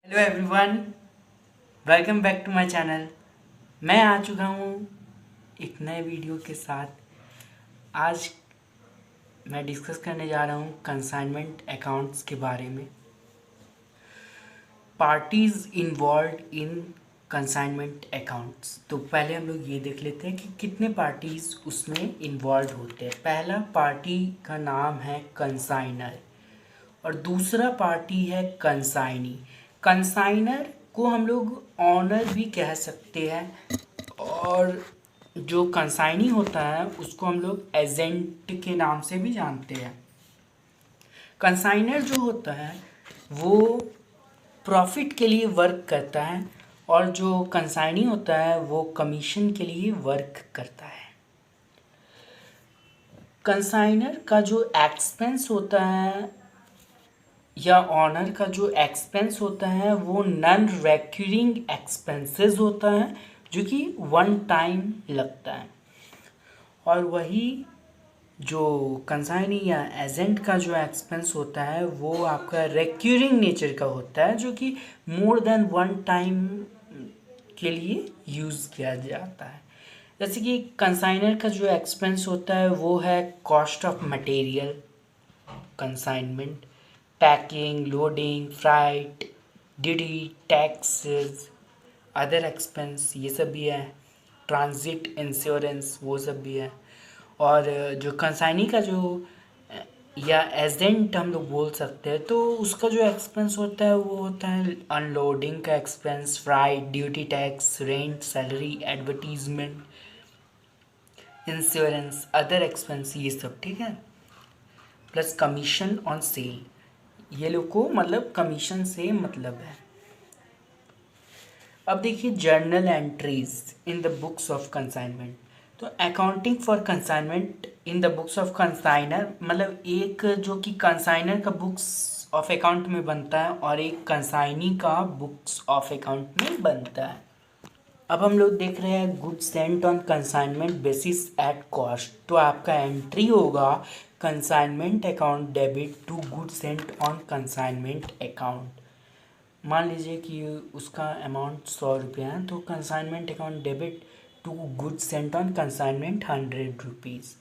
Hello everyone, welcome back to my channel. मैं आ चुका हूँ एक नए वीडियो के साथ। आज मैं डिस्कस करने जा रहा हूँ कंसाइनमेंट अकाउंट्स के बारे में। Parties involve in consignment accounts. तो पहले हम लोग ये देख लेते हैं कि कितने पार्टीज उसमें इन्वॉल्व होते हैं। पहला पार्टी का नाम है कंसाइनर और दूसरा पार्टी है कंसाइनी। कंसाइनर को हम लोग ऑनर भी कह सकते हैं और जो कंसाइनी होता है उसको हम लोग एजेंट के नाम से भी जानते हैं। कंसाइनर जो होता है वो प्रॉफिट के लिए वर्क करता है और जो कंसाइनी होता है वो कमीशन के लिए वर्क करता है। कंसाइनर का जो एक्सपेंस होता है या ऑनर का जो एक्सपेंस होता है वो नॉन रेक्यूरिंग एक्सपेंसेस होता है जो कि वन टाइम लगता है। और वही जो कंसाइनी या एजेंट का जो एक्सपेंस होता है वो आपका रेक्यूरिंग नेचर का होता है जो कि मोर देन वन टाइम के लिए यूज़ किया जाता है। जैसे कि कंसाइनर का जो एक्सपेंस होता है वो है cost of material, consignment, packing, loading, freight, duty, taxes, other expense, ये सब भी है। ट्रांजिट इंश्योरेंस, वो सब भी है। और जो कंसाइनी का जो या एजेंट हम लोग बोल सकते हैं तो उसका जो एक्सपेंस होता है वो होता है अनलोडिंग का expense, freight, duty, tax, rent, salary, advertisement, insurance, other expense, ये सब। ठीक है, प्लस कमीशन ऑन सेल। ये लोग को मतलब कमीशन से मतलब है। अब देखिए journal entries in the books of consignment. तो accounting for consignment in the books of consignor, मतलब एक जो कि कंसाइनर का बुक्स ऑफ अकाउंट में बनता है और एक कंसाइनी का बुक्स ऑफ अकाउंट में बनता है। अब हम लोग देख रहे हैं goods sent on consignment basis at cost. तो आपका एंट्री होगा consignment account debit to goods sent on consignment account. मान लीजिए कि उसका अमाउंट 100 रुपये है तो consignment account debit to goods sent on consignment 100 rupees.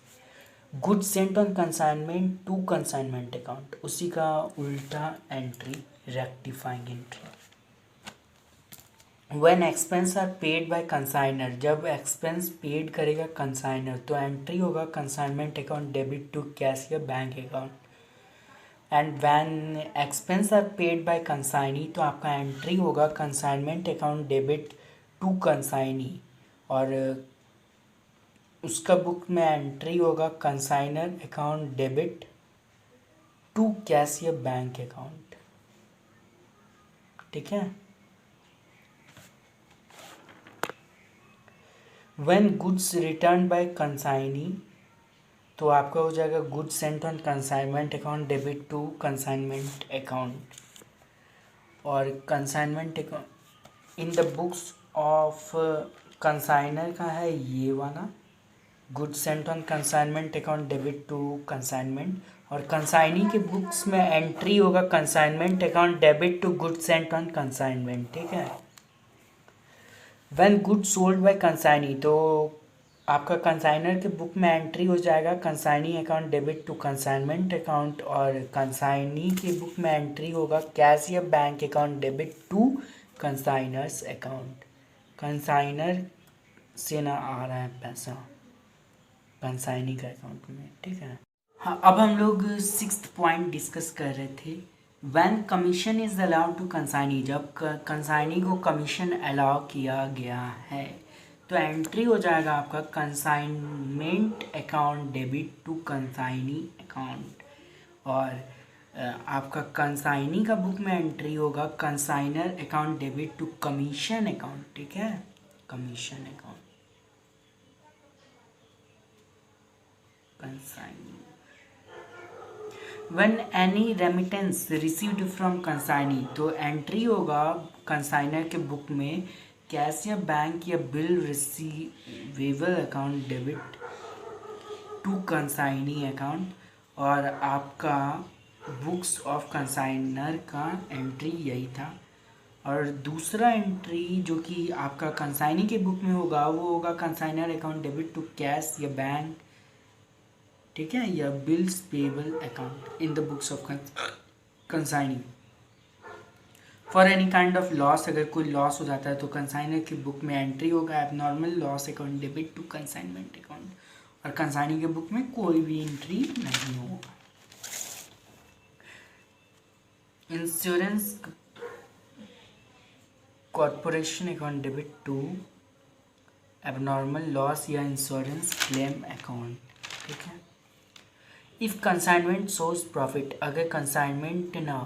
Goods sent on consignment to consignment account, उसी का उल्टा entry, rectifying entry. When expense are paid by consignor, जब एक्सपेंस पेड करेगा कंसाइनर तो एंट्री होगा consignment account debit to cash या bank account. And when expense are paid by consignee तो आपका एंट्री होगा consignment account debit to consignee और उसका बुक में एंट्री होगा consignor account debit to cash या बैंक अकाउंट। ठीक है। When goods return by consignee तो आपका हो जाएगा goods sent on consignment account debit to consignment account. और consignment account in the books of consignor का है ये वाला, goods sent on consignment account debit to consignment. और कंसाइनी के बुक्स में एंट्री होगा consignment account debit to goods sent on consignment. ठीक है। When goods sold by consignee तो आपका कंसाइनर के बुक में एंट्री हो जाएगा consignee account debit to consignment account और कंसाइनी के बुक में एंट्री होगा कैश या bank account debit to consignor's account. Consignor से ना आ रहा है पैसा कंसाइनी का अकाउंट में। ठीक है। हाँ, अब हम लोग 6th पॉइंट डिस्कस कर रहे थे। When commission is allowed to consignee, जब कंसाइनी को कमीशन अलाउ किया गया है तो एंट्री हो जाएगा आपका consignment account debit to consignee account. और आपका कंसाइनी का बुक में एंट्री होगा consignor account debit to commission account. ठीक है, commission account consignee. When any remittance received from consignee तो एंट्री होगा कंसाइनर के बुक में कैश या बैंक या bill receivable account debit to consignee account. और आपका बुक्स ऑफ कंसाइनर का एंट्री यही था। और दूसरा एंट्री जो कि आपका कंसाइनी के बुक में होगा वो होगा consignor account debit to cash या बैंक, ठीक है, या bills payable account in the books of consignee. For any kind of loss, अगर कोई लॉस हो जाता है तो कंसाइनर की बुक में एंट्री होगा abnormal loss account debit to consignment account, और कंसाइनी के बुक में कोई भी एंट्री नहीं होगा। Insurance corporation account debit to abnormal loss या इंश्योरेंस क्लेम अकाउंट, ठीक है। इफ़ कंसाइनमेंट शोज प्रॉफिट, अगर कंसाइनमेंट ना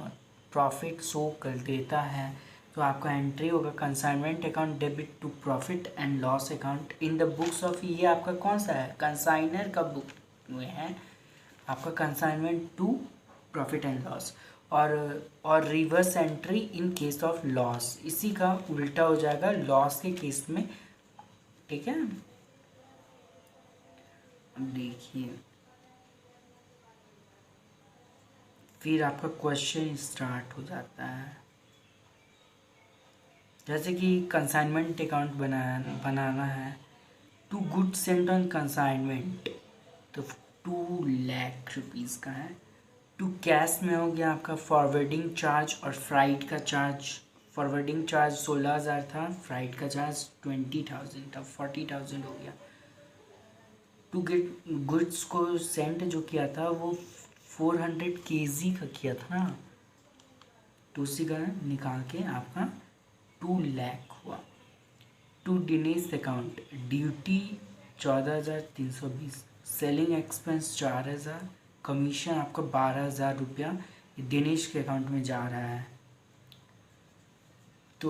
प्रॉफिट शो कर देता है तो आपका एंट्री होगा consignment account debit to profit and loss account in the books of, ये आपका कौन सा है, कंसाइनर का बुक में है आपका consignment to profit and loss, और reverse entry in case of loss, इसी का उल्टा हो जाएगा लॉस के केस में, ठीक है। देखिए फिर आपका क्वेश्चन स्टार्ट हो जाता है, जैसे कि कंसाइनमेंट अकाउंट बनाना है। To good sent on consignment तो 2 लाख रुपीज़ का है। टू कैश में हो गया आपका फॉरवर्डिंग चार्ज और फ्राइट का चार्ज। फॉरवर्डिंग चार्ज 16,000 था, फ्राइट का चार्ज 20,000 था, 40,000 हो गया। टू गेट गुड्स को सेंट जो किया था वो 400 kg का किया था ना, तो उसी का निकाल के आपका 2 लाख हुआ। To Dinesh account duty 14,320, selling expense 4,000, commission आपका 12,000 रुपया दिनेश के अकाउंट में जा रहा है।